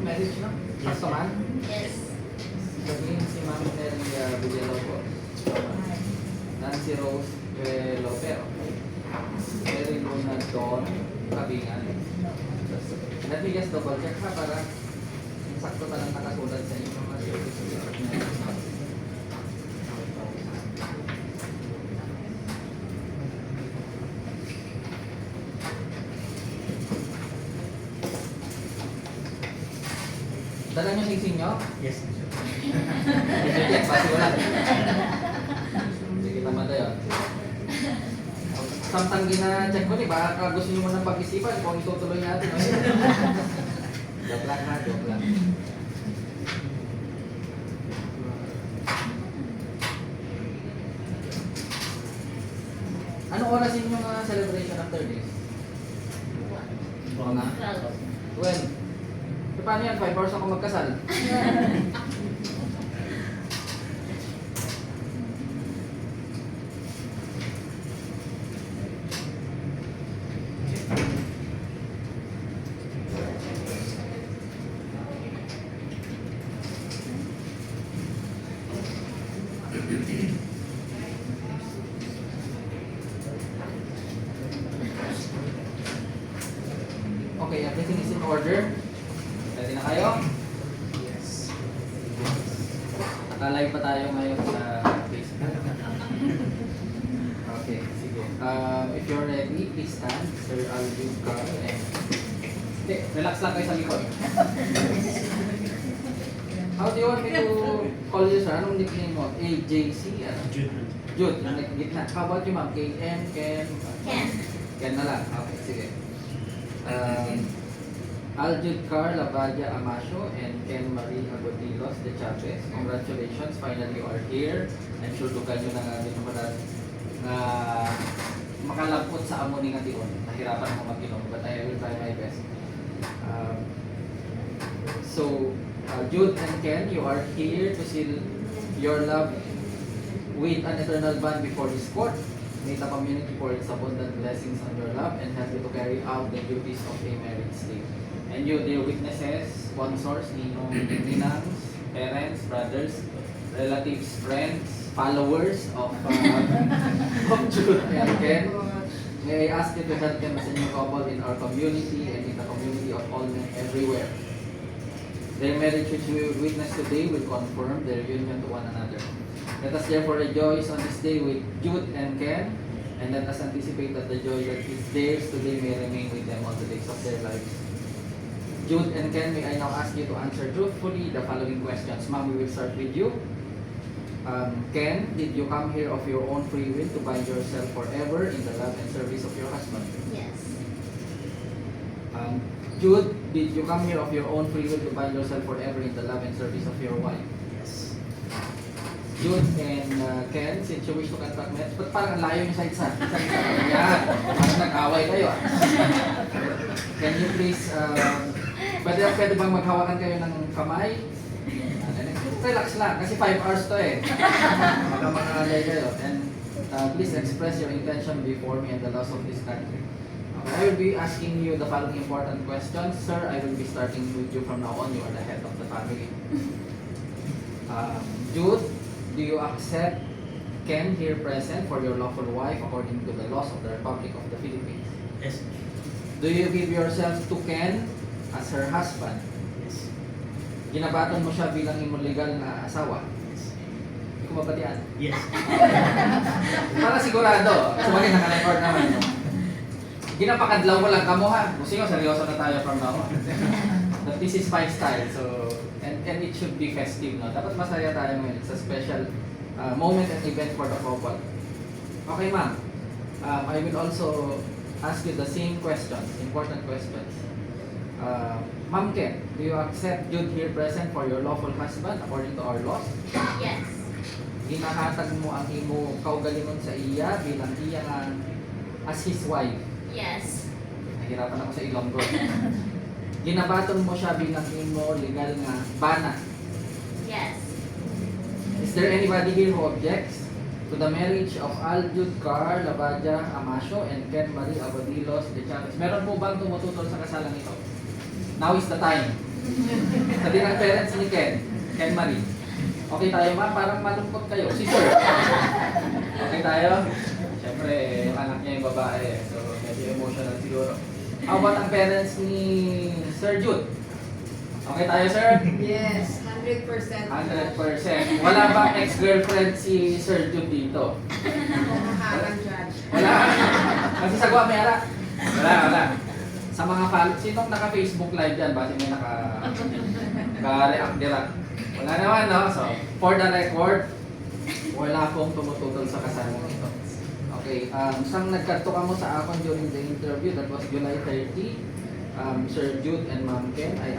marriage, no? Sakto man? Yes. Sabihin si Ma'am Nelly Villalobos. Nancy Rose Velope. Mary Luna Don Kabingan. Let me just double check ha para sakto ka lang nakasulat sa inyo mga dala nyo singsing nyo? Yes, sir. Sige, pasi wala. Sige, tama tayo. Samtang gina-check ko ni, baka gusto nyo muna pag-isipan kung itutuloy natin. Joke lang ha, joke lang. Anong oras yun yung celebration of 30s? Oo na? 12. So, paano yan? 5 hours ako magkasal? Okay, everything is in order. Ready na kayo? Yes. Nakalive pa tayo ngayon sa Facebook. Okay, sige. If you're ready, please stand. Sir Alvin Carl. Hindi, relax lang kayo sa likod. How do you want me to call you, sir? Anong nickname mo? AJC? Ano? Jude. Jude, yung gitna. How about you, ma'am? KM, Ken? Ken. Ken na lang. Okay, sige. Aljud Carl Labadia Amasio and Ken Marie Agodilos de Chavez. Congratulations, finally you are here. I'm sure dugan nyo na nga din naman na makalapot sa amo ni nga diyon. Nahirapan ako mag-inom, but I will try my best. Jude and Ken, you are here to seal your love with an eternal bond before His court. May the community for its abundant blessings on your love and help you to carry out the duties of a married state. And you, dear witnesses, sponsors, ninangs, parents, brothers, relatives, friends, followers of Jude and Ken, may I ask you to help them as a new couple in our community and in the community of all men everywhere. Their marriage which we will witness today will confirm their union to one another. Let us therefore rejoice on this day with Jude and Ken, and let us anticipate that the joy that is theirs today may remain with them all the days of their lives. Jude and Ken, may I now ask you to answer truthfully the following questions. Ma'am, we will start with you. Ken, did you come here of your own free will to bind yourself forever in the love and service of your husband? Yes. Jude, did you come here of your own free will to bind yourself forever in the love and service of your wife? Yes. Jude and Ken, since you wish to contract marriage, but parang ang layo yung sa isa. Yan, parang nag-away kayo. Can you please, pwede bang maghawakan kayo ng kamay? Relax lang, kasi 5 hours to eh. Magkamangalay kayo. And please express your intention before me and the laws of this country. I will be asking you the following important questions. Sir, I will be starting with you from now on. You are the head of the family. Jude, do you accept Ken here present for your lawful wife according to the laws of the Republic of the Philippines? Yes. Do you give yourself to Ken as her husband? Yes. Ginabaton mo siya bilang imong legal na asawa? Yes. Hindi ko mabatian. Yes. Para sigurado. Sumali naka-record naman. Ginapakadlaw ko lang kamo ha. Gusto nyo, seryoso na tayo from now on. But this is my style, so and it should be festive, no? Dapat masaya tayo ngayon. It's a special moment and event for the couple. Okay, ma'am. I will also ask you the same questions, important questions. Ma'am Ken, do you accept Jude here present for your lawful husband according to our laws? Yes. Ginahatag mo ang imo kaugalingon sa iya bilang iya nga as his wife. Yes. Nahirapan ako sa Ilonggo. Ginabaton mo siya bilang imo legal nga bana. Yes. Is there anybody here who objects to the marriage of Aljud Carl Labadia Amasio and Ken Marie Agodilos de Chavez? Meron po bang tumututol sa kasalang ito? Now is the time. Sa din ang parents ni Ken Marie. Okay tayo ma'am, parang malungkot kayo. Si Sir. Okay tayo? Siyempre, yung anak niya yung babae, so medyo emotional siguro. How about ang parents ni Sir Jude? Okay tayo, sir? Yes, 100%. 100%. Wala bang ex-girlfriend si Sir Jude dito? Maharang judge. Wala. Kasi sagwa may ara. Wala. Sa mga sinong naka-Facebook live dyan? Base may naka-react direct. Wala naman, no? So, for the record, wala akong tumututol sa kasama ito. Okay, isang nagkanto ka mo sa akin during the interview, that was July 30. Sir Jude and Ma'am Ken, I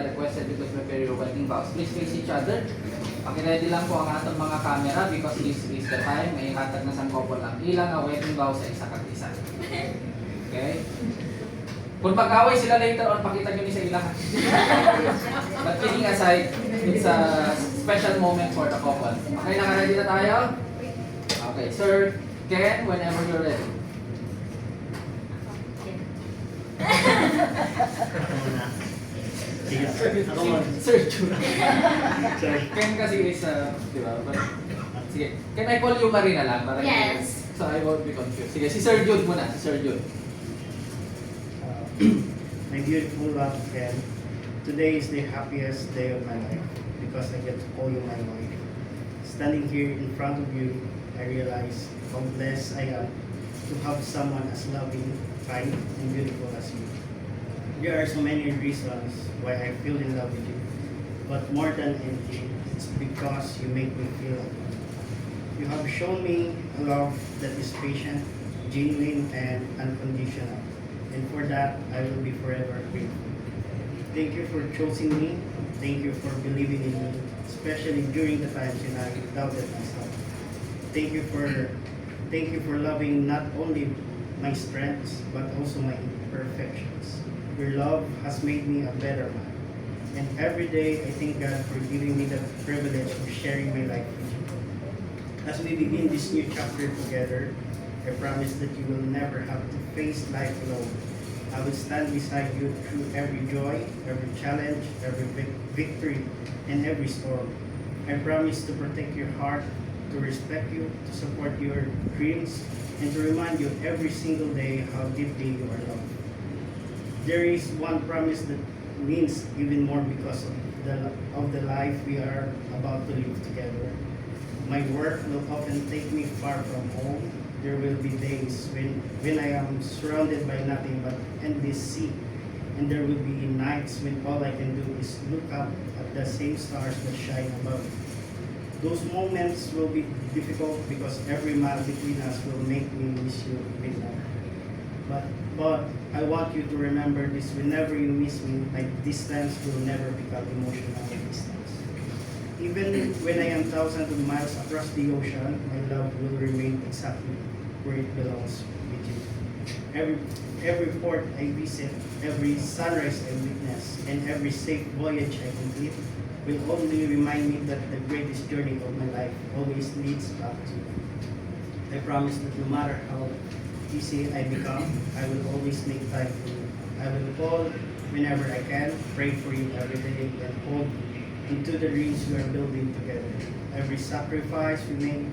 requested you to prepare your wedding vows. Please face each other. Pakiready lang po ang atong mga camera because this is the time, may hatag na sang couple ang ilang ang wedding vows sa isa kag isa. Okay? Kung mag-away sila later on, pakita nyo ni sa ilang. But kidding aside, it's a special moment for the couple. Okay, naka-ready na tayo? Okay, Sir Ken, whenever you're ready. Sige, ako mo. Sir Jude. Sorry. Ken kasi is, di ba? But, sige, can I call you Marina lang? Para Yes. So I won't be confused. Sige, si Sir Jude muna, si Sir Jude. My beautiful love, Ken. Today is the happiest day of my life because I get to call you my wife. Standing here in front of you, I realize how blessed I am to have someone as loving, kind, and beautiful as you. There are so many reasons why I feel in love with you, but more than anything, it's because you make me feel at home. You have shown me a love that is patient, genuine, and unconditional. And for that, I will be forever grateful. Thank you for choosing me. Thank you for believing in me, especially during the times when I doubted myself. Thank you for loving not only my strengths, but also my imperfections. Your love has made me a better man. And every day, I thank God for giving me the privilege of sharing my life with you. As we begin this new chapter together, I promise that you will never have to face life alone. I will stand beside you through every joy, every challenge, every victory, and every storm. I promise to protect your heart, to respect you, to support your dreams, and to remind you every single day how deeply you are loved. There is one promise that means even more because of the life we are about to live together. My work will often take me far from home. There will be days when I am surrounded by nothing but endless sea. And there will be nights when all I can do is look up at the same stars that shine above. Those moments will be difficult because every mile between us will make me miss you even more. But I want you to remember this: whenever you miss me, my distance will never become emotional distance. Even when I am thousands of miles across the ocean, my love will remain exactly where it belongs with you. Every port I visit, every sunrise I witness, and every safe voyage I complete will only remind me that the greatest journey of my life always leads back to you. I promise that no matter how easy I become, I will always make time for you. I will call whenever I can, pray for you every day, and hold into the dreams we are building together. Every sacrifice we make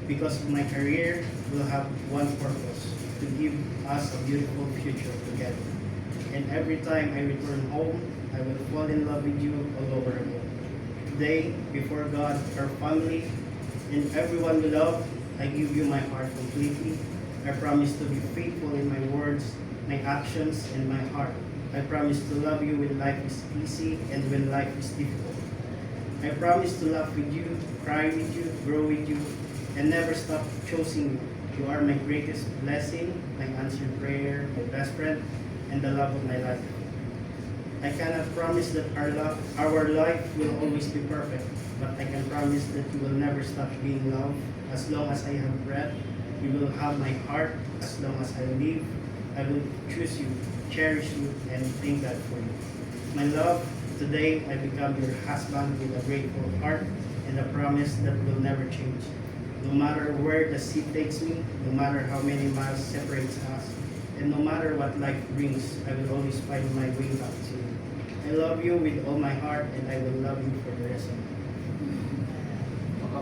because of my career will have one purpose: to give us a beautiful future together. And every time I return home, I will fall in love with you all over again. Today, before God, our family, and everyone we love, I give you my heart completely. I promise to be faithful in my words, my actions, and my heart. I promise to love you when life is easy and when life is difficult. I promise to laugh with you, cry with you, grow with you, and never stop choosing you. You are my greatest blessing, my answered prayer, my best friend, and the love of my life. I cannot promise that our life will always be perfect, but I can promise that you will never stop being loved. As long as I have breath, you will have my heart. As long as I live, I will choose you, cherish you, and thank God for you. My love, today I become your husband with a grateful heart and a promise that will never change. No matter where the sea takes me, no matter how many miles separates us, and no matter what life brings, I will always find my way back to you. I love you with all my heart and I will love you for the rest of my life.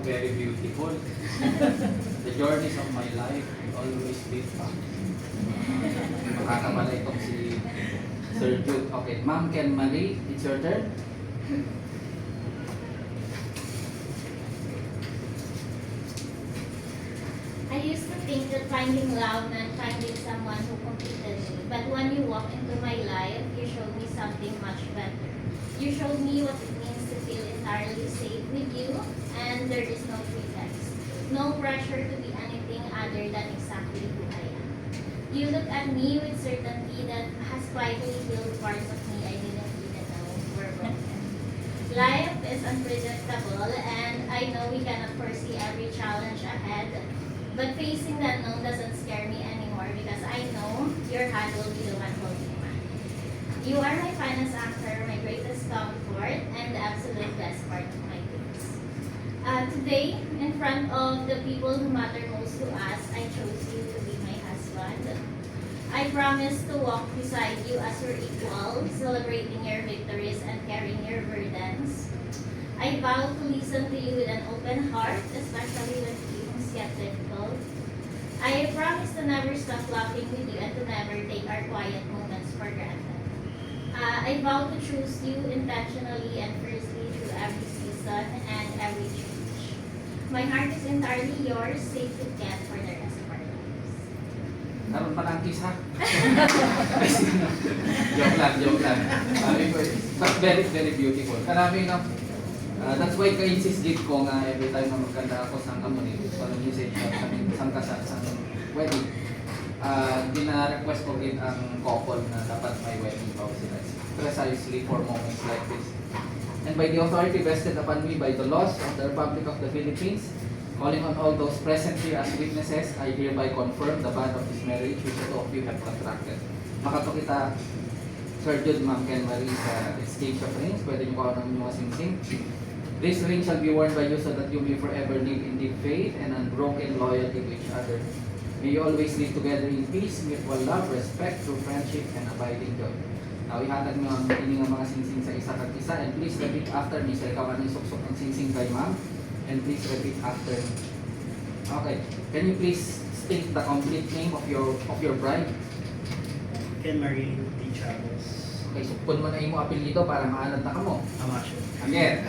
Very beautiful. The journeys of my life always be fun. Makakapala itong si Sir Jude. Okay, Ma'am Ken Marie, it's your turn. I used to think that finding love meant finding someone who completed me. But when you walked into my life, you showed me something much better. You showed me what it means to feel entirely safe with you, and there is no pretext. No pressure to be anything other than exactly who I am. You look at me with certainty that has quietly healed parts of me I didn't even know were broken. Life is unpredictable, and I know we cannot foresee every challenge ahead. But facing the unknown doesn't scare me anymore because I know your hand will be the one holding mine. You are my finest anchor, my greatest comfort, and the absolute best part of my days. Today, in front of the people who matter most to us, I chose you to be my husband. I promise to walk beside you as your equal, celebrating your victories and carrying your burdens. I vow to listen to you with an open heart, especially when things get difficult. I promise to never stop laughing with you and to never take our quiet moments for granted. I vow to choose you intentionally and fiercely through every season and every change. My heart is entirely yours, safe to get for the rest of our lives. Naroon pa lang kiss ha? Joke lang. But very, very beautiful. Karami na, that's why ka-insist gig ko nga every time na magkanda ako sa community, parang usage sa isang kasal, sa wedding. Gina-request ko rin ang couple na dapat may wedding vow sila. Precisely for moments like this. And by the authority vested upon me by the laws of the Republic of the Philippines, calling on all those present here as witnesses, I hereby confirm the bond of this marriage which the two of you have contracted. Makato kita, Sir Jude, Ma'am Ken Marie, sa exchange of rings. Pwede niyo ko ng inyong sing-sing. This ring shall be worn by you so that you may forever live in deep faith and unbroken loyalty to each other. May you always live together in peace, mutual love, respect, true friendship, and abiding joy. Now, ihatag niyo ang inyong mga sing-sing sa isa at isa, and please repeat after me. So, ikaw ang suksok ang sing-sing kay Ma'am, and please repeat after me. Okay, can you please state the complete name of your bride? Ken Marie T. Chavez. Okay, so pun mo na imo apelyido para maanad na kamo. Amasyo. Again,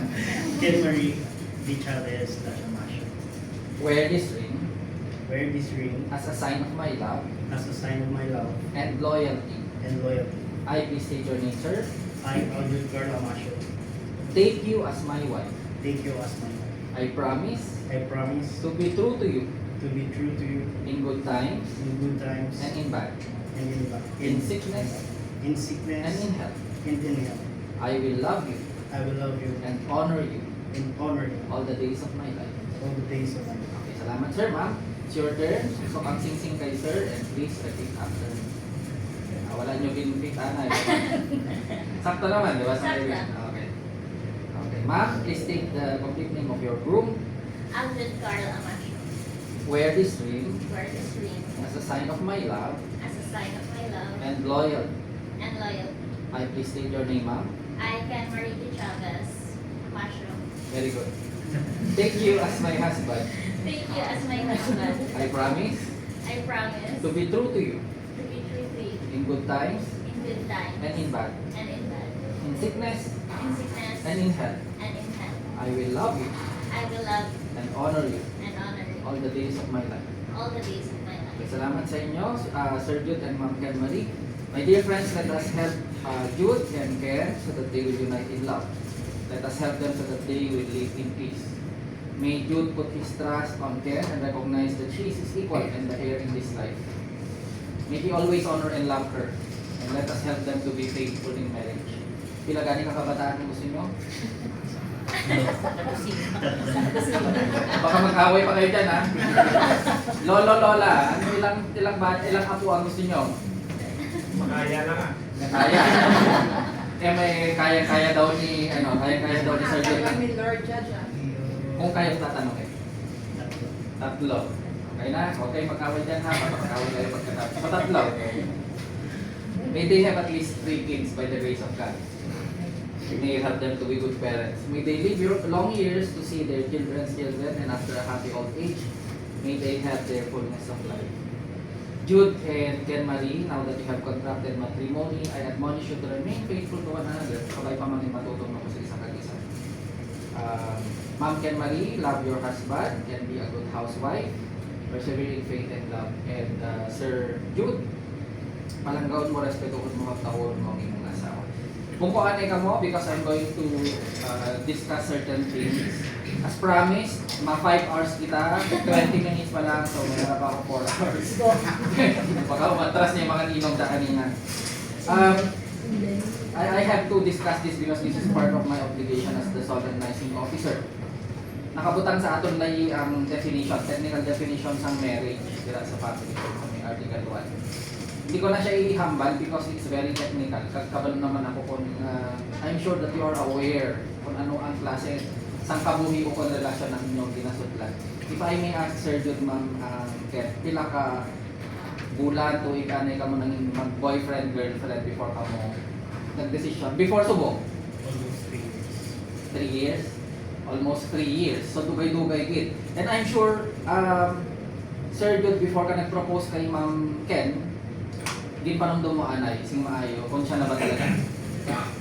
Ken Marie T. Chavez / Amasyo. wear this ring Wear this ring as a sign of my love as a sign of my love and loyalty. and loyalty. I please state your name, sir. I, Audrey Carl Amasyo, Take you as my wife. take you as my wife. I promise I promise to be true to you to be true to you in good times in good times and in bad, and in bad, in sickness in sickness and in health. and in health. I will love you I will love you and honor you and honor you all the days of my life. all the days of my life. Okay, salamat sir, ma'am. It's your turn. So, ang sing-sing kay sir, and please repeat after me. Wala nyo pinipit, anay. Sakto naman, di ba? Sakto. Okay. Okay, ma'am, please state the complete name of your groom. Aldred Carl Amasyo. Wear this ring Wear this ring as a sign of my love as a sign of my love and loyalty. and loyalty. I please state your name, ma'am. I can Marie T. Chavez Amasyo. Very good. Take you as my husband. Thank you as my husband. I promise I promise to be true to you to be true to you in good times in good times and in bad, and in bad, in sickness in sickness and in health. and in health. I will love you I will love you and honor you and honor you all the days of my life. all the days of my Okay, life. salamat sa inyo, Sir Jude and Ma'am Ken Marie. My dear friends, let us help Jude and Ken so that they will unite in love. Let us help them so that they will live in peace. May Jude put his trust on Ken and recognize that she is his equal and the heir in this life. May he always honor and love her. And let us help them to be faithful in marriage. Pila gani ka kabataan ang gusto nyo? Baka mag-away pa kayo dyan, ha? Lolo, lola, ano ilang apo ang gusto nyo? Makaya lang ah. Kaya. May kaya-kaya daw ni, kaya-kaya daw ni Sir Jude. Kami Lord Judge. Kung kayo tatanungin. Tatlo. Tatlo. Okay na? Okay, mag-away dyan ha. Mag-away kayo pagkatapos. Patatlo. May they have at least 3 kids by the grace of God. May you help them to be good parents. May they live your long years to see their children's children, and after a happy old age, may they have their fullness of life. Jude and Ken Marie, now that you have contracted matrimony, I admonish you to remain faithful to one another. Sabay pa mga matutong mo sa isang kag-isa. Ma'am Ken Marie, love your husband and be a good housewife, persevering in faith and love. And Sir Jude, palanggaon mo, respetuhon mo, haptahon mo ang inyong asawa. Kung kuanay ka mo, because I'm going to discuss certain things. As promised, 5 hours kita, 20 minutes pa lang, so mayroon pa ako 4 hours. Baka umatras niya yung mga ninong sa kanina. I have to discuss this because this is part of my obligation as the solemnizing officer. Nakabutang sa aton layi ang definition, technical definition ng marriage dira sa family code sa may Article 1. Hindi ko na siya ihambal because it's very technical. Kabalo naman ako kung I'm sure that you are aware kung ano ang klase sang kabuhi o kung relasyon ng inyong ginasudlan. If I may ask Sir Jude, Ma'am Ken, pila ka bulan to ikanay ka mo nang mag-boyfriend, girlfriend before ka mo nag-decision? Before subok? Almost 3 years. 3 years? Almost 3 years. So dugay-dugay gid. And I'm sure, Sir Jude, before ka nag-propose kay Ma'am Ken, di pa nung dumaanay, sing maayo, kung siya na ba talaga?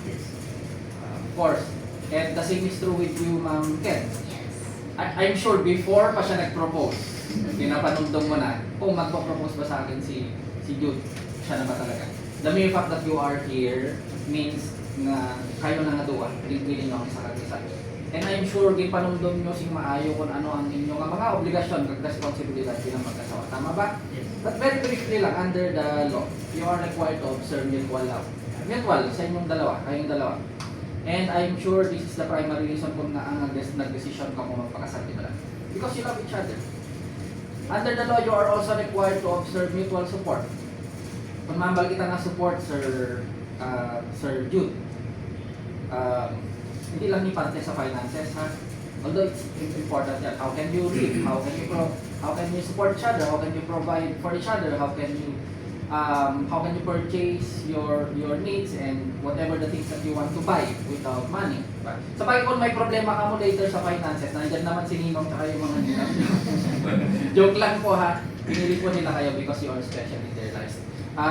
Yes. Of course. And the same is true with you, Ma'am Ken. Yes. I'm sure before pa siya nag-propose, pinapanundong mo na, kung magpo-propose ba sa akin si Jude, siya na ba talaga? The mere fact that you are here means na kayo na nga duwa, willing nyo ang isa kag-isa. And I'm sure gipanundong nyo sing maayo kung ano ang inyong mga obligasyon kag responsibilidad bilang mag-asawa. Tama ba? Yes. But very briefly lang, under the law, you are required to observe mutual love. Mutual sa inyong dalawa, kayong dalawa. And I'm sure this is the primary reason kung nag-decision ka kung magpakasal, di ba? Because you love each other. Under the law, you are also required to observe mutual support. Kung mambal kita nga support, Sir Jude, hindi lang ni parte sa finances, ha? Although it's important yan. How can you live? How can you support each other? How can you provide for each other? How can you purchase your needs and whatever the things that you want to buy without money. Diba? Sa bagay kung may problema ka mo later sa finances, nandyan naman si Ninong tsaka yung mga ninang. Joke lang po ha, pinili po nila kayo because you are special in their lives.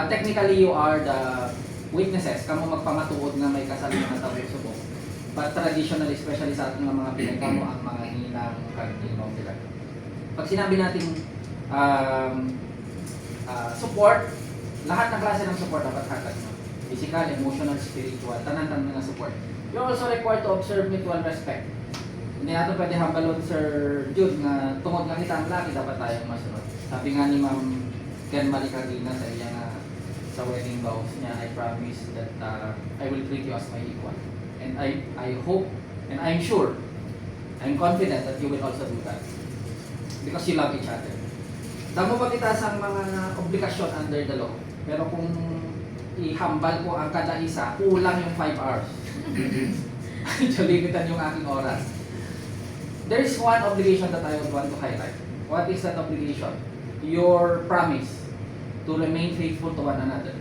Technically, you are the witnesses, kamo magpamatuod na may kasal na natawag subok. But traditionally, especially sa ating mga pinagkamo ang mga ninang kag Ninong nila. Pag sinabi natin support, lahat ng klase ng support dapat hatag mo. Physical, emotional, spiritual, tanan-tanan ng support. You're also required to observe mutual respect. Hindi natin pwede hambalon, Sir Jude, na tungod nga kita ang laki, dapat tayong masunod. Sabi nga ni Ma'am Ken Marie Carlina sa iya na sa wedding vows niya, I promise that I will treat you as my equal. And I hope, and I'm sure, I'm confident that you will also do that. Because you love each other. Damo pa kita sa mga obligasyon under the law. Pero kung ihambal ko ang kada isa, kulang yung 5 hours. So, limitan yung aking oras. There is one obligation that I would want to highlight. What is that obligation? Your promise to remain faithful to one another.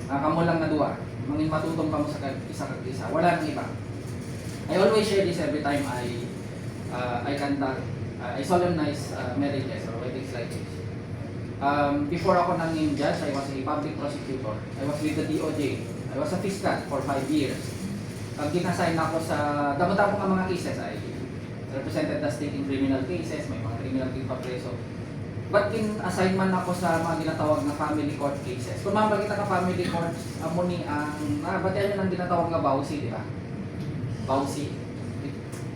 Kamo lang na duwa. Mangin matutong kamo sa isa kag isa. Wala nang iba. I always share this every time I conduct, I solemnize marriages or weddings like this. Before ako nanging judge, I was a public prosecutor. I was with the DOJ. I was a fiscal for 5 years. Ginassign ako sa damo-damo ng mga cases. I represented the state in criminal cases, may mga criminal case pa preso. But in-assign man ako sa mga ginatawag na family court cases. Kung mabagita ka family court, amo ni ang, batihan nyo ng ginatawag na Bausi, di ba? Bausi.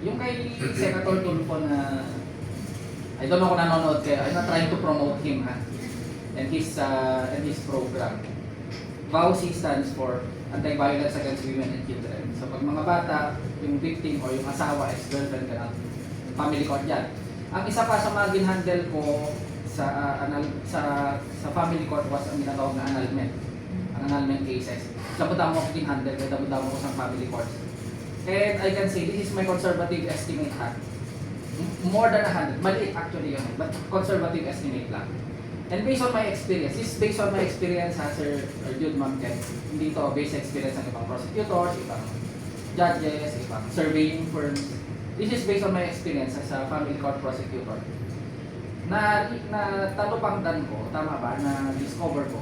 Yung kay Senator Tulfo na, I don't know kung nanonood kayo, I'm not trying to promote him, ha? And his program. Bausi stands for Anti-Violence Against Women and Children. So pag mga bata, yung victim or yung asawa, ex-girlfriend ka na, family court yan. Ang isa pa sa mga ginhandle ko sa family court was ang ginatawag na annulment. Ang annulment cases. Dabudamo ko ginhandle, kaya dabudamo ko sa family courts. And I can say, this is my conservative estimate, ha? More than 100. Maliit actually yun, but conservative estimate lang. And based on my experience, this is based on my experience, ha, Sir Jude, Ma'am Ken. Hindi ito based sa experience ng ibang prosecutors, ibang judges, ibang surveying firms. This is based on my experience as a family court prosecutor. Na talupangdan ko, tama ba, na discover ko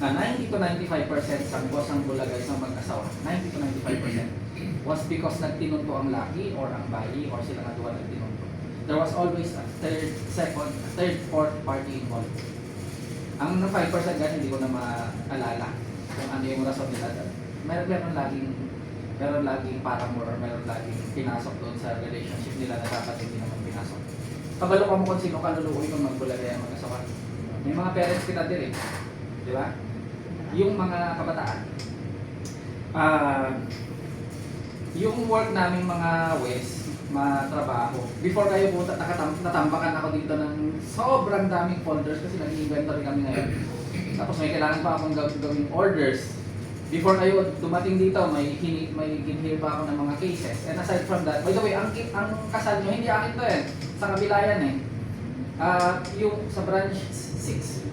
na 90 to 95% sa boss ang bulagay sa mag-asawa, 90 to 95% was because nagtinunto ang laki or ang bayi or sila nga duwa nagtinunto. There was always a third, fourth party involved. Ang 5% ganyan, hindi ko na maalala kung ano yung rason nila. Meron laging paramor or meron laging pinasok doon sa relationship nila na dapat hindi naman pinasok. Kabalo ka mo kung sino kaluluoy kung magbulagay ang mag-asawa. May mga parents kita din di ba? Yung mga kabataan. Yung work naming mga West, matrabaho. Before kayo punta, natambakan ako dito ng sobrang daming folders kasi nag-inventory kami ngayon. Tapos may kailangan pa akong gawing orders. Before kayo dumating dito, may ginhear pa ako ng mga cases. And aside from that, by the way, ang kasal nyo, hindi akin to sa kabila yan yung sa branch 6,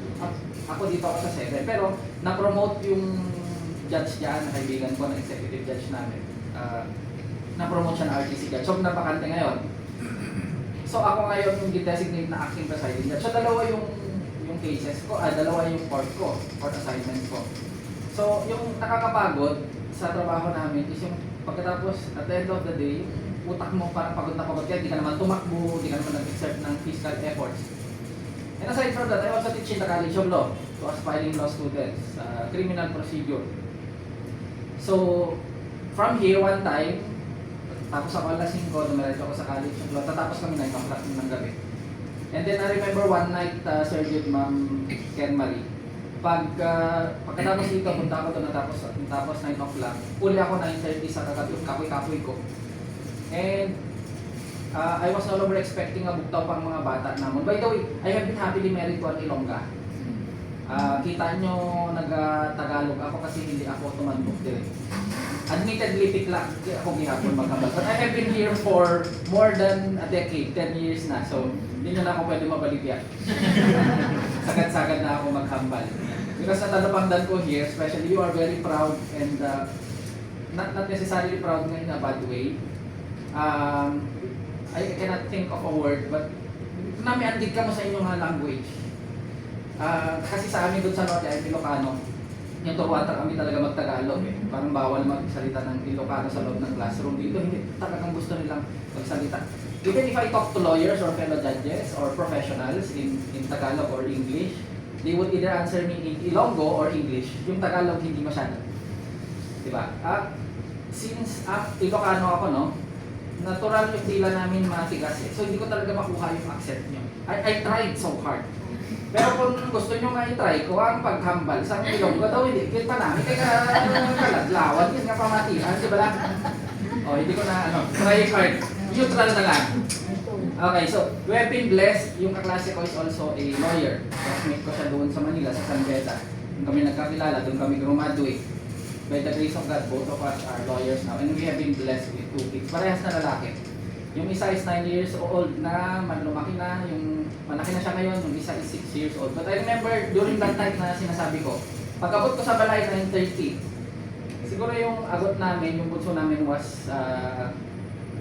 ako dito ako sa 7. Pero na-promote yung judge dyan, kaibigan ko na executive judge namin. Na-promote siya na RTC judge. So napakante ngayon. So ako ngayon yung designate na acting presiding judge. So dalawa yung cases ko, dalawa yung court assignments ko. So, yung nakakapagod sa trabaho namin is yung pagkatapos, at the end of the day, utak mo parang pagod na pagod kaya di ka naman tumakbo, di ka naman nag-exert ng physical efforts. And aside from that, I also teach in the College of Law to aspiring law students, criminal procedure. So, from here, one time, tapos ako alas 5, dumiretso ako sa College of Law, tatapos kami 9 o'clock ng gabi. And then I remember one night, Sir Jude, Ma'am Ken Marie, pagkatapos dito, punta ako doon natapos 9 o'clock. Uli ako 9:30 sa kapoy-kapoy ko. And I was no longer expecting a buktaw pang mga bata namon. By the way, I have been happily married to an Ilongga. Kita nyo, nag-Tagalog ako kasi hindi ako tumandok din. Admittedly, tikla ako gihapon maghambal. But I have been here for more than a decade, 10 years na. So, hindi nyo na ako pwede mabaligyan. Sagad-sagad na ako maghambal. Because natalapangdan ko here, especially you are very proud and not necessarily proud nga in a bad way. I cannot think of a word, but namiandig ka mo sa inyong language. Kasi sa amin doon sa Norte ay Ilocano. Yung turuata kami talaga mag-Tagalog Parang bawal magsalita ng Ilocano sa loob ng classroom. Dito hindi talagang gusto nilang magsalita. Even if I talk to lawyers or fellow judges or professionals in Tagalog or English, they would either answer me in Ilonggo or English. Yung Tagalog hindi masyado. Diba? Since Ilocano ako, natural yung dila namin matigas So hindi ko talaga makuha yung accent nyo. I tried so hard. Pero kung gusto nyo nga i-try ko ang paghambal sa Ilonggo daw, hindi kita namin kaya kaladlawan, yun nga pamatihan, di ba lang? Hindi ko na try hard. Neutral na lang. Okay, so we have been blessed. Yung kaklase ko is also a lawyer. Classmate ko siya doon sa Manila, sa San Beda. Doon kami nagkakilala, doon kami graduate. By the grace of God, both of us are lawyers now. And we have been blessed with 2 kids. Parehas na lalaki. Yung isa is 9 years old na, lumaki na. Yung malaki na siya ngayon, yung isa is 6 years old. But I remember during that time na sinasabi ko, pag-abot ko sa balay 9:30, siguro yung agot namin, yung bunso namin was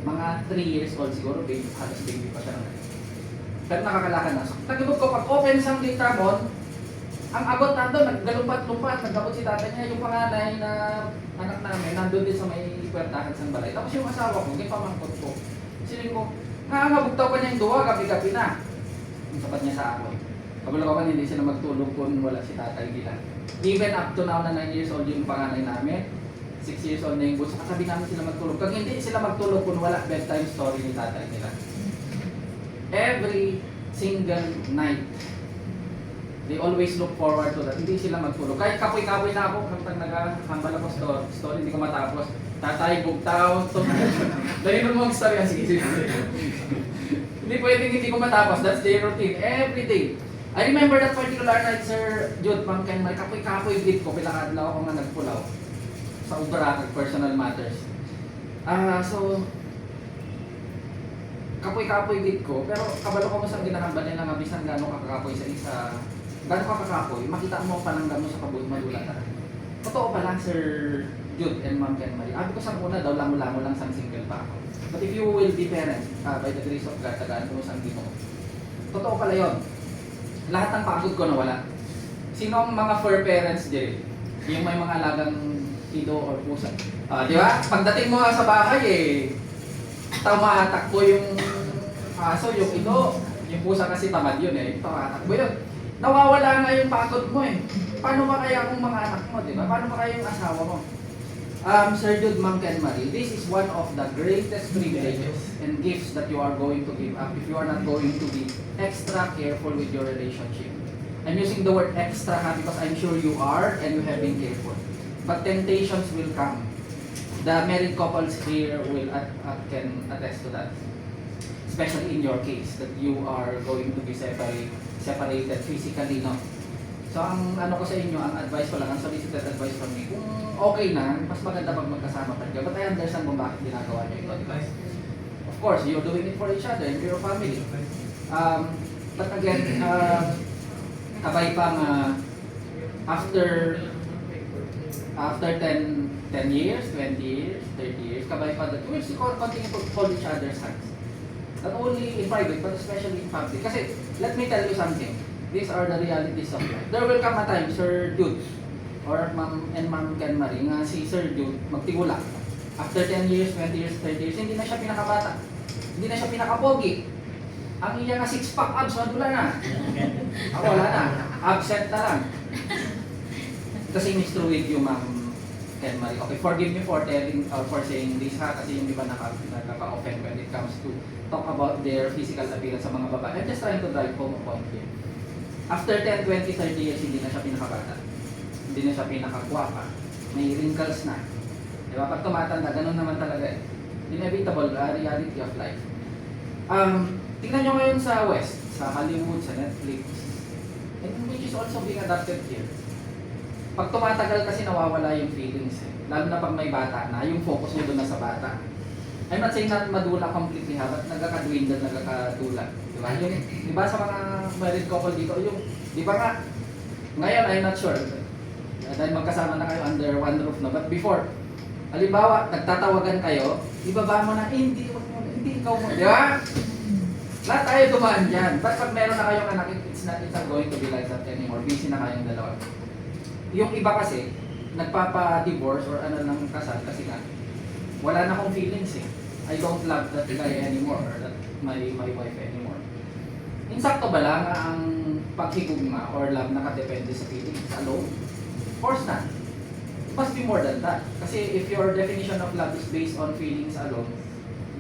mga 3 years old siguro, halos baby pa siya naman. Pero nakakalakad na. So, nag-abot ko, pag open sang dictamon, ang agot nandun, naggalumpat-lumpat, nag-abot si tatay niya, yung panganay na anak namin, nandun din sa may kwertahan sa balay. Tapos yung asawa ko, yung pamangkot ko, siling ko, nakangabugtaw ka niya yung duwa, gabi-gabi na. Yung sapat niya sa ako. Kabalawakan, hindi sila magtulog kung wala si tatay nila. Even up to now na 9 years old yung panganay namin, 6 years old na yung bunso, kasabi namin sila magtulog. Kung hindi sila magtulog kung wala bedtime story ni tatay nila. Every single night, they always look forward to that. Hindi sila magtulog. Kahit kapoy-kapoy na ako, kapag naghambal ako story, hindi ko matapos. Tatay, bugtaw, dahil mo mag-story. Sige. Hindi pwedeng hindi ko matapos. That's their routine. Every day. I remember that particular night, Sir Jude, Ma'am Ken, may kapoy-kapoy git ko. Pilakadlaw ako nga nagpulaw sa ubra, personal matters. So, kapoy-kapoy git ko. Pero kabalo ko mo sa ginahambal nila nga bisan gano'ng kakakapoy sa isa. Gano'ng kakakapoy, makita mo pananggan mo sa kabut madulatan. Totoo pala, Sir Jude and Ma'am Ken Marie. Sabi ko sa una daw, lango-lango lang sang single pa ako. But if you will be parents, by the grace of God, tagaan mo sang mo. Totoo pala yun. Lahat ng pagod ko nawala. Sino ang mga fur parents dyan? Yung may mga alagang ido or pusa. Di ba? Pagdating mo nga sa bahay tumatakbo yung aso, yung ido. Yung pusa kasi tamad yun tumatakbo yun. Nawawala nga yung pagod mo Paano ba kaya kung mga anak mo, di ba? Paano ba kaya yung asawa mo? Sir Jude, Ma'am Ken Marie, this is one of the greatest privileges and gifts that you are going to give up if you are not going to be extra careful with your relationship. I'm using the word extra because I'm sure you are and you have been careful. But temptations will come. The married couples here will can attest to that. Especially in your case, that you are going to be separated physically, no? So ang ano ko sa inyo, ang advice ko lang, ang solicited advice from me, kung okay na, mas maganda pag magkasama pa kayo. But I understand kung bakit ginagawa nyo ito, diba? Of course, you're doing it for each other and your family. But again, kabay pang after 10 years, 20 years, 30 years, kabay pa that you will continue to hold each other's hands. Not only in private, but especially in public. Kasi, let me tell you something. These are the realities of life. There will come a time, Sir Jude, or Ma'am and Ma'am Ken Marie, nga si Sir Jude magtigula. After 10 years, 20 years, 30 years, hindi na siya pinakabata. Hindi na siya pinakapogi. Ang iya nga six-pack abs, wala na. Ako wala na. Absent na lang. The same is true with you, Ma'am Ken Marie. Okay, forgive me for telling or for saying this kasi yung iba nakaka-offend when it comes to talk about their physical appearance sa mga babae. I'm just trying to drive home a point here. After 10, 20, 30 years, hindi na siya pinakabata. Hindi na siya pinakagwapa. May wrinkles na. Diba? Pag tumatanda, ganun naman talaga Inevitable, reality of life. Tingnan nyo ngayon sa West, sa Hollywood, sa Netflix, and which is also being adapted here. Pag tumatagal kasi nawawala yung feelings Lalo na pag may bata na, yung focus mo doon na sa bata. I'm not saying not madula completely but nagkakadwindle, nagkakadula. Diba? Yung, diba sa mga married couple dito, yung, diba nga, ngayon I'm not sure, dahil magkasama na kayo under one roof na, but before, halimbawa, nagtatawagan kayo, ibaba mo na, hindi ikaw mo, di ba? Lahat tayo dumaan dyan. But pag meron na kayong anak, it's not going to be like that anymore. Busy na kayong dalawa. Yung iba kasi, nagpapa-divorce or ano ng kasal kasi nga, wala na akong feelings I don't love that guy anymore or that my wife anymore. Insakto ba lang ang paghigugma or love nakadepende sa feelings alone? Of course not. It must be more than that. Kasi if your definition of love is based on feelings alone,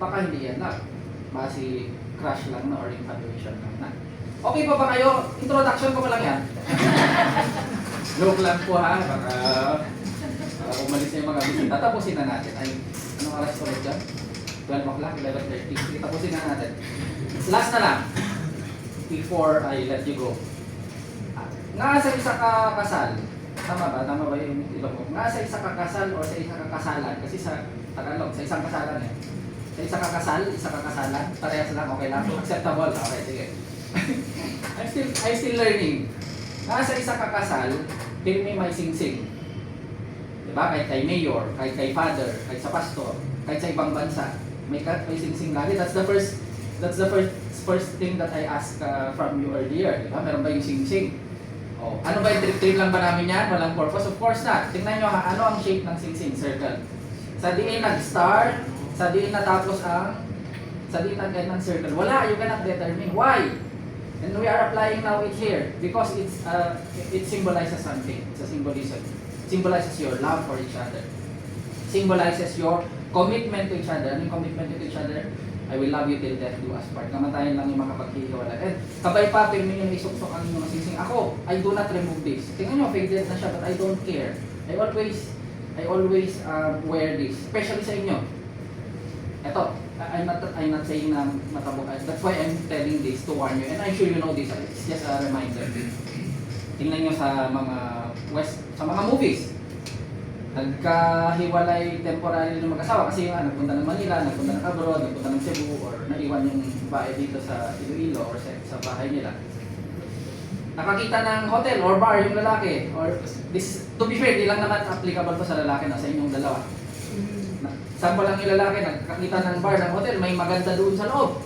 baka hindi yan love. Basi crush lang na or infatuation lang na. Okay pa ba kayo? Introduction ko pa lang yan. Joke lang po ha. Baka umalis na yung mga bisita. Tapusin na natin. Ay, anong oras ulit dyan? 12 o'clock, 11:30. Sige, tapusin na natin. Last na lang. Before I let you go. Nga sa isa kakasal, tama ba? Tama ba yung iba mo? Nga sa isa kakasal o sa isa kakasalan? Kasi sa Tagalog, sa isang kasalan Sa isa kakasal, isa kakasalan, parehas lang, okay lang? Acceptable? Okay, sige. I'm still learning. Nga sa isa kakasal, pirmi may sing-sing. Diba? Kahit kay mayor, kahit kay father, kahit sa pastor, kahit sa ibang bansa, may sing-sing lagi. That's the first thing that I asked from you earlier. Diba? Meron ba yung sing-sing? Oh, ano ba yung trip lang ba namin yan? Walang purpose? Of course not. Tingnan nyo ano ang shape ng sing-sing circle. Sa diin nag-start, sa diin natapos sa diin nag-end ng circle. Wala, you cannot determine. Why? And we are applying now it here because it symbolizes something. It's a symbolism. It symbolizes your love for each other. Symbolizes your commitment to each other. Ano yung commitment to each other? I will love you till death do us part. Kamatayan lang yung makapaghihiwalay. And kabay pa, pirmi yung isuksok ang inyong sising. Ako, I do not remove this. Tingnan nyo, faded na siya, but I don't care. I always wear this. Especially sa inyo. Eto, I'm not saying na matabok. That's why I'm telling this to warn you. And I'm sure you know this. It's just a reminder. Tingnan nyo sa mga movies. Nagkahiwalay temporary ng mag-asawa kasi yung nagpunta ng Manila, nagpunta ng abroad, nagpunta ng Cebu, or naiwan yung bahay dito sa Iloilo or sa bahay nila. Nakakita ng hotel or bar yung lalaki, or this, to be fair, di lang naman applicable to sa lalaki, nasa inyong dalawa. Sample lang yung lalaki, nakakita ng bar, ng hotel, may maganda doon sa loob.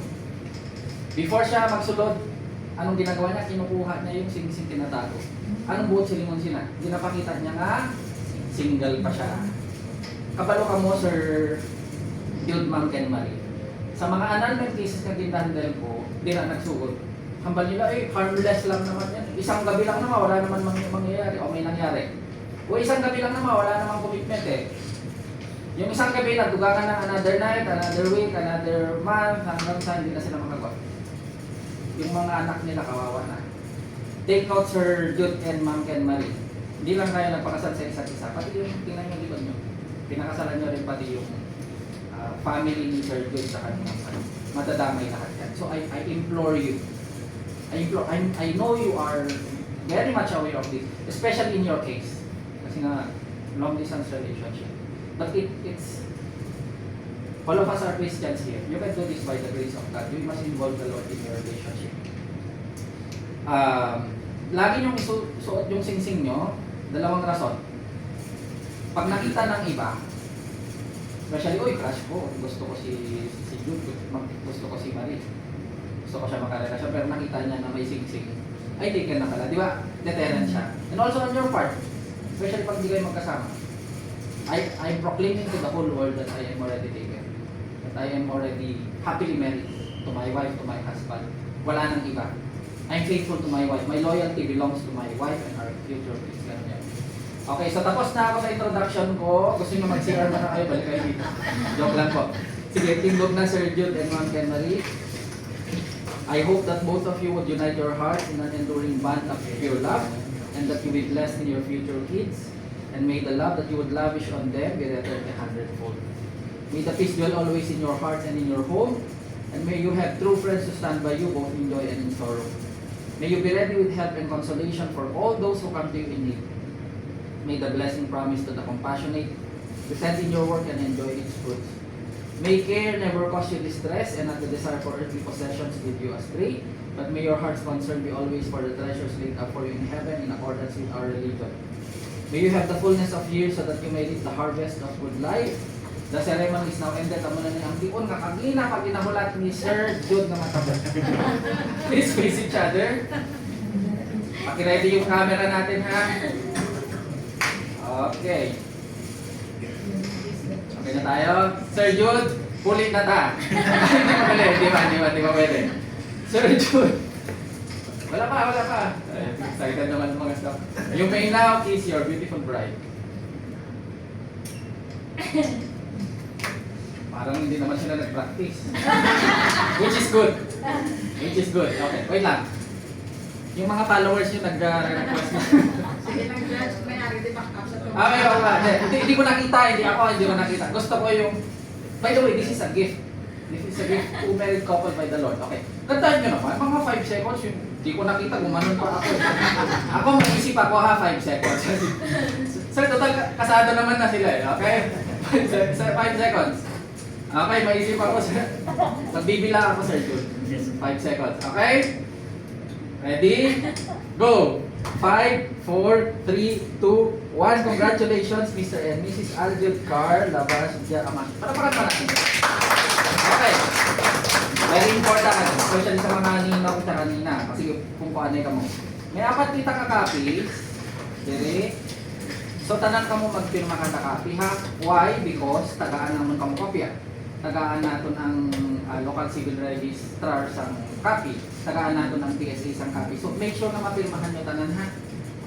Before siya magsulod, anong ginagawa niya? Kinukuha niya yung sing-sing tinatago. Anong buot silingon sila? Ginapakita niya nga, single pa siya. Kabalo ka mo, Sir Jude, Ma'am Ken Marie. Sa mga annulment cases na ginhandle ko, di na nagsugod. Hambal nila, harmless lang naman yan. Isang gabi lang naman, wala naman mangyayari o may nangyari. O isang gabi lang naman, wala naman commitment eh. Yung isang gabi, nagdugangan ng another night, another week, another month, hanggang sa hindi na sila makagawa. Yung mga anak nila, kawawa na. Take note, Sir Jude and Ma'am Ken Marie. Hindi lang kayo nagpakasal sa isa't isa. Pati yung tingnan yung likod nyo. Pinakasalan nyo rin pati yung family ni Sir Jude sa kanyang son. Matadamay lahat yan. So I implore you. I know you are very much aware of this, especially in your case. Kasi nga, long distance relationship. But it's all of us are Christians here. You can do this by the grace of God. You must involve the Lord in your relationship. Lagi niyong isuot yung singsing nyo, dalawang rason. Pag nakita ng iba, especially, uy, crush ko, gusto ko si Jude, gusto ko si Marie, gusto ko siya makarelasyon, pero nakita niya na may singsing, ay taken na pala, di ba? Deterrent siya. And also on your part, especially pag hindi kayo magkasama, I'm proclaiming to the whole world that I am already taken. That I am already happily married to my wife, to my husband. Wala nang iba. I'm faithful to my wife. My loyalty belongs to my wife and our future kids. Ganun yan. Okay, so tapos na ako sa introduction ko. Gusto nyo mag-CR na kayo, balik kayo dito. Joke lang po. Sige, tinggog na Sir Jude and Ma'am Ken Marie. I hope that both of you would unite your hearts in an enduring bond of pure love, and that you will be blessed in your future kids, and may the love that you would lavish on them be returned 100-fold. May the peace dwell always in your heart and in your home, and may you have true friends to stand by you both in joy and in sorrow. May you be ready with help and consolation for all those who come to you in need. May the blessing promised to the compassionate present in your work and enjoy its fruits. May care never cause you distress, and not the desire for earthly possessions lead you astray, but may your heart's concern be always for the treasures laid up for you in heaven in accordance with our religion. May you have the fullness of years so that you may reap the harvest of good life. The ceremony is now ended. Amo na ni ang tiun kakagina pag inamulat ni Sir Jude na matapos. Please face each other. Pakiready yung camera natin, ha? Okay. Okay na tayo. Sir Jude, pulit na ta. Hindi ba pwede. Sir Jude. Wala pa. Excited naman mga staff. You may now kiss your beautiful bride. Parang hindi naman sila nag-practice. Which is good. Okay, wait lang. Yung mga followers nyo nag-request na. Sige lang, Judge. May ari, di back up sa ito. Hindi ko nakita. Hindi ko nakita. Gusto ko yung... By the way, this is a gift. This is a gift to married couple by the Lord. Okay. Kantahan nyo naman. Mga 5 seconds. Hindi ko nakita. Gumanon pa ako. Ako, mag-isip ako 5 seconds. Sir, total kasado naman na sila eh. Okay? 5 seconds. Okay, maisip ako, sir. Magbibila ako, Sir Jude. 5 seconds. Okay? Ready? Go! 5, 4, 3, 2, 1. Congratulations, Mr. and Mrs. Aljud Carr Labas Diaman. Para natin. Okay. Very important. Especially sa mga ninaw kita kanina. Kasi kung paano ka mo. May 4 kita ka-copies. Dire. So, tanan ka mo magpirma ka na copy, ha? Why? Because tagaan naman ka mo kopya. Tagaan natin ang local civil registrar sang copy. Tagaan natin ang PSA sang copy. So, make sure na mapirmahan nyo tanan, ha?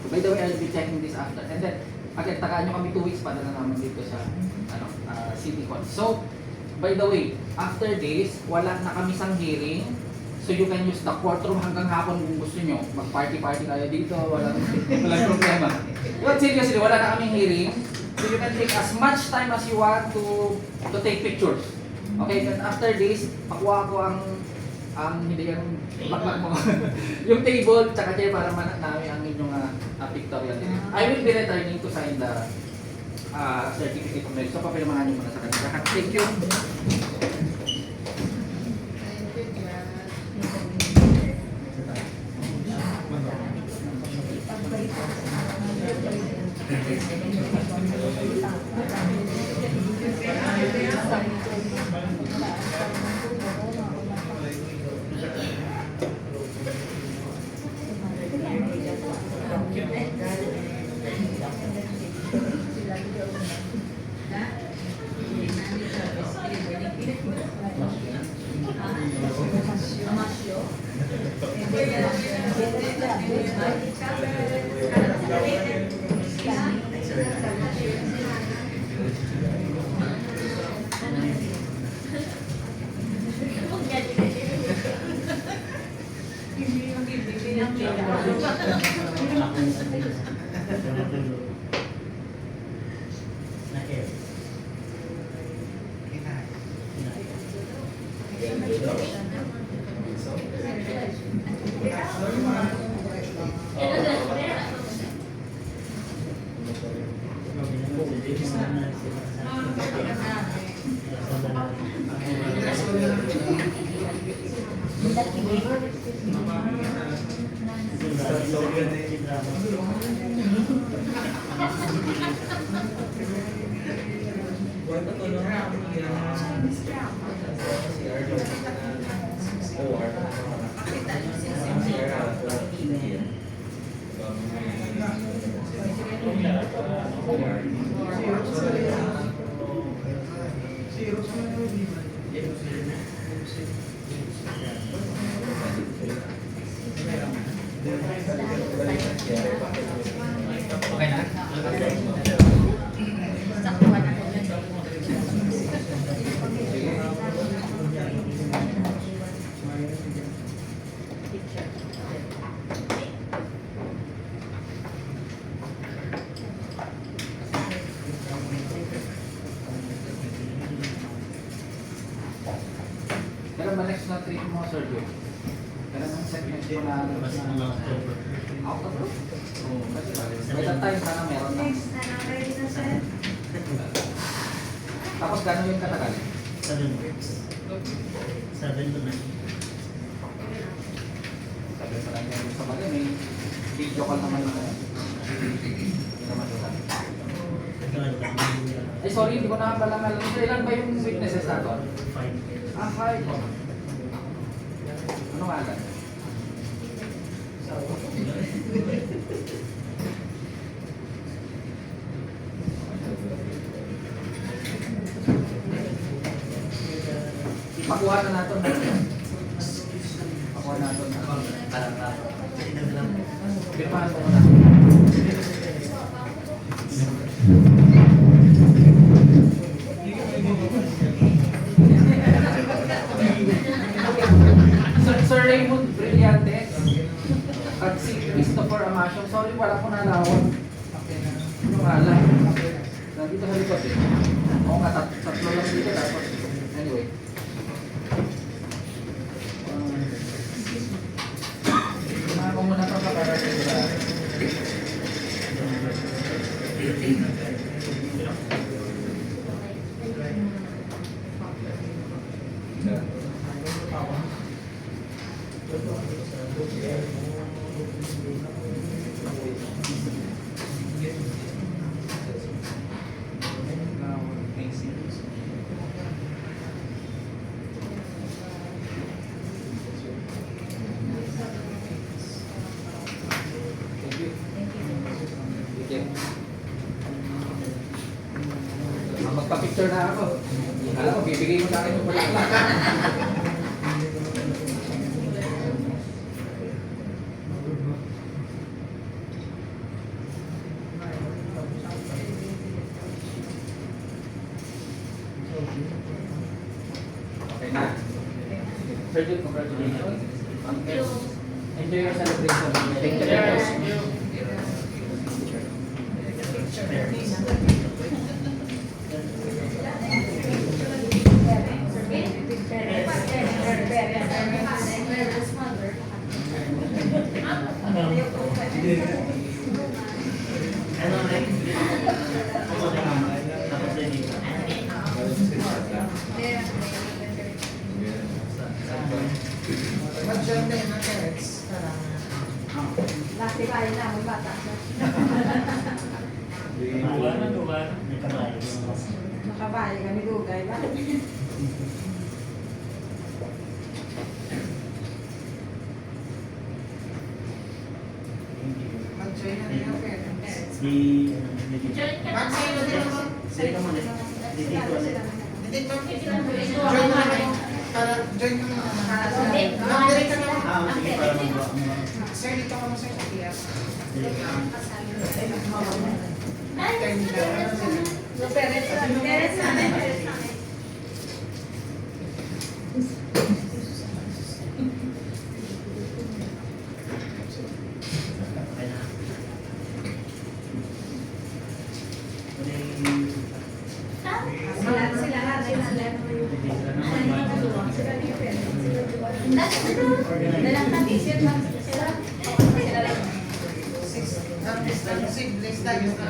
So, by the way, I'll be checking this after. And then, again, tagaan nyo kami 2 weeks para na naman dito sa City Hall. So, by the way, after this, wala na kami sang hearing. So, you can use the courtroom hanggang hapon kung gusto nyo. Mag-party-party kayo dito. Walang problema. But seriously, wala na kaming hearing. So, you can take as much time as you want to take pictures. Okay, then after this, pakuha ko ang hindi yung bakmak mo. Yung table, tsaka chair para namin ang inyong pictorial din. I will be returning to sign the certificate of marriage. So, papirmahan nyo muna sa kanila. Thank you. Thank you, Judge. Okay na? Kailan ba next na trip mo, Sir Joe? Kailan ang segment mo na out of room? By that time, sana meron na. Tapos gano'n yung katagal? 7 weeks. 7 to 9. Sabi pa lang yan sa bagay, may video call naman na hindi naman ito. Ay, sorry, hindi ko na pala alam. Ilan ba yung witnesses natin? 5. Ah, 5. Ano nga agad? Pakuha na natin. Pakuha na natin. Pirmahan mo na. Sir Raymond Brillantes at si Christopher Amasio. Sorry, wala ko nalawan. Ano nga lang? Nandito sa likod eh. Oo nga, tatlo lang dito. Tapos, anyway. Mga ko muna ito para sa magpa-picture na ako. Alam ko, bibigay mo sa akin yung pala. Okay na. Sir Jude, congratulations. Enjoy your celebration. Thank you very much. Laki kayo na, may bata. babae kami dugay ba? Mag-join na rin ang parents. Join ka na. Sige ka muna. Dito ko ulit. Join na rin. Join ka na. Hindi, kumari ka na. Sige, para magawa mo. Sir, dito ka mo sir. Yes. No, parents namin. Parents namin. Okay na. Siblings tayo na.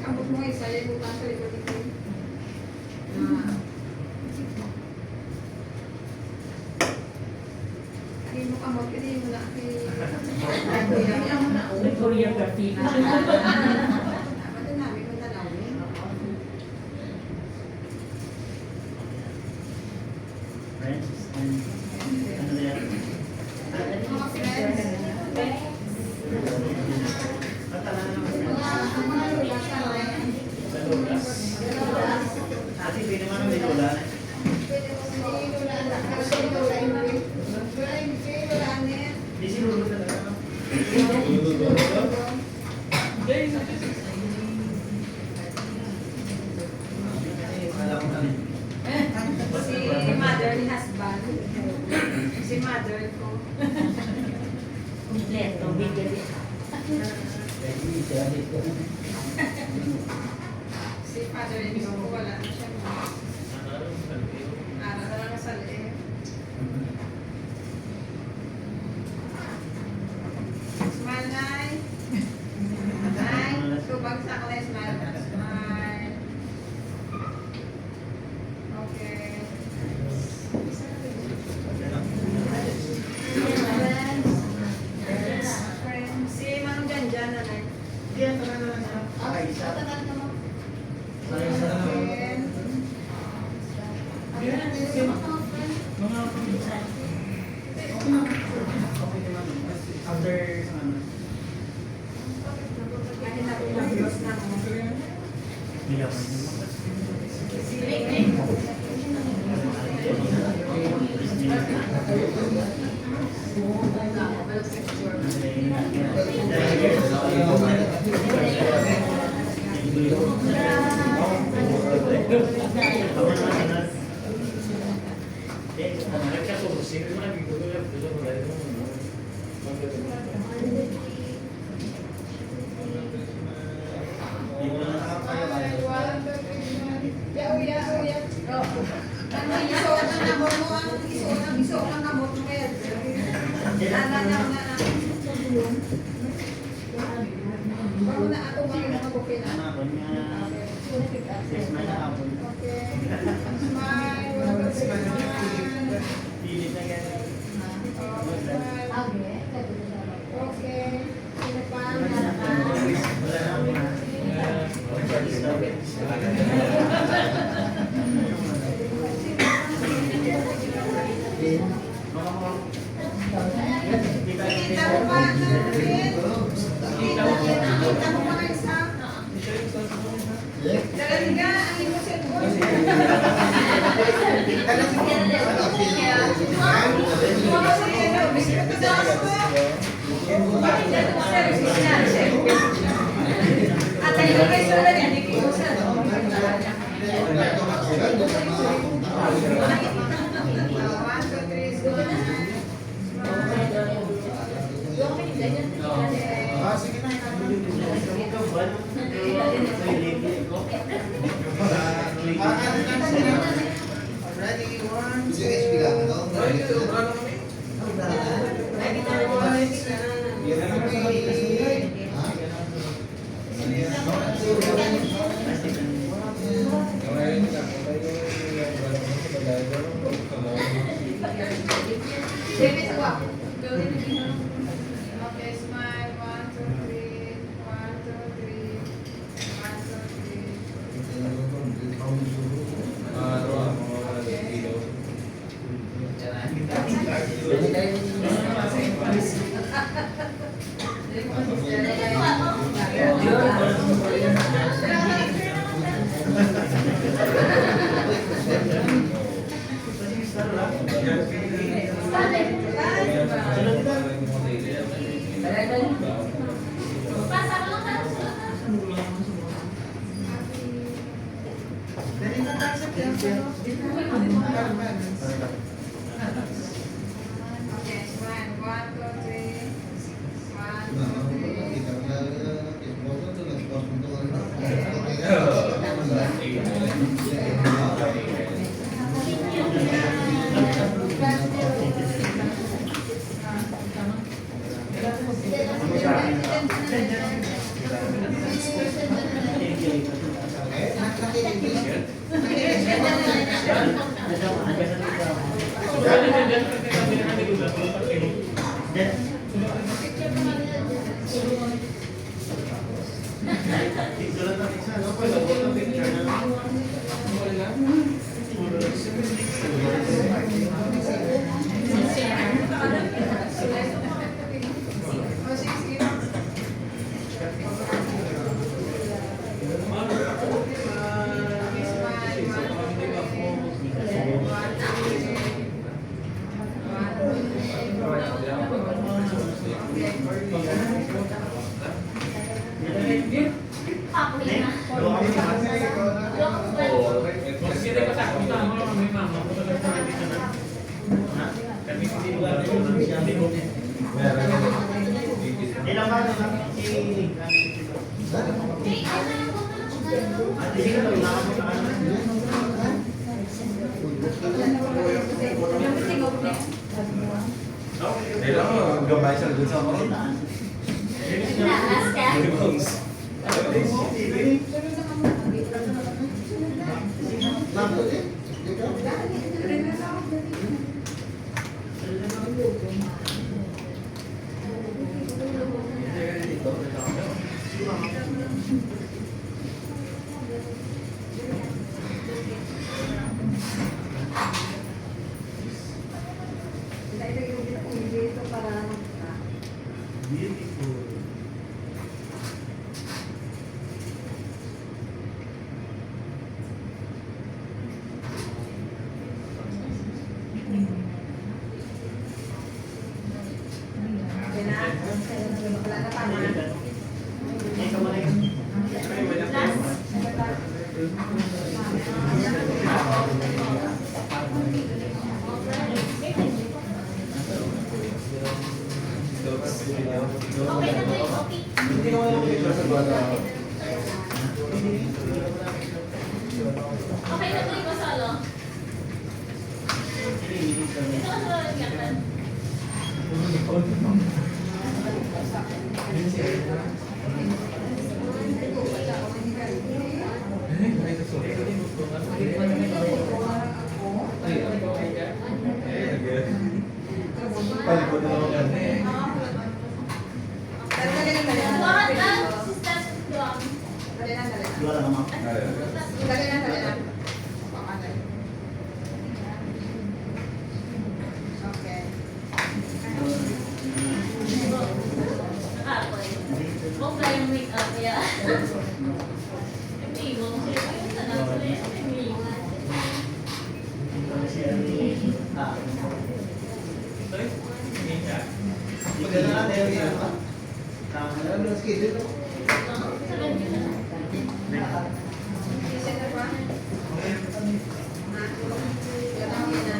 Kamot mo isa, yung utang sa likod ito. Hindi mo kamot, hindi mo na. Hindi mo na. Choreography. Dapat namin kung tanawin. Friends, and ano na yan? Mga friends. Mga lulas ka rin. Sa Lulas. Ate, pwede naman ang Lula. Pwede mo si Lula. Kasi Lula yung si Lula niya. Di si Lulu talaga. Alam ko kami. Si mother ni husband. Si mother ko. Kompleto, bigyan. Si father in law ko wala na siya. Ara na lang sa liit. Smile, Nay. Nay, tubag sa kulay, smile. Smile. Okay. Friends. Si Manong Janjan na, Nay. Hindi, ang tagal na lang siya. Okay, isa. Tatangan ka mo. Sorry, isa lang. Mga pinsan. Okay naman. After, ano, Kasi natulog na mo. nilaman. Okay. Sino pa? Kita mo ba? Kita mo ba? Isa? Dala ni Ready, one, Gusto yung HP lang, ano? Okay, smile. 1, 2, 3. 1, 2, 3. 1, 2, 3. Okay, smile. 1, 2, 3. Schedule Isa na ba? Ha? Lalaki na.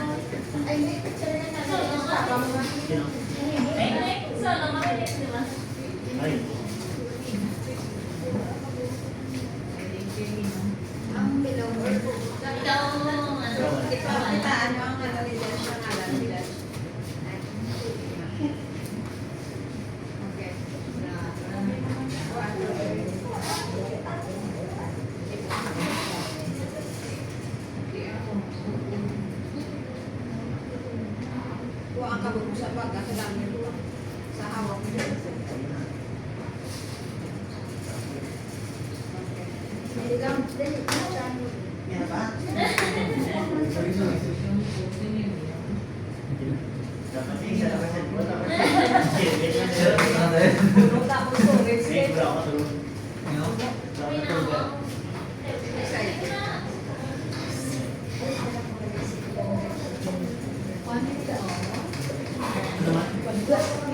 Ay, may picture na natin. Papa mo ba? Ay. Ang below. Ipakita ano ang ano nila siya ngalan nila. Okay. Kuha ang kabog sa bag at dami sa hawak mo. Digang, dali, Yan ba? Dapat isa na kasi wala. Ano yun? puno tapos so, let's May get. wala ako tulog. Ano? Wala ako tulog.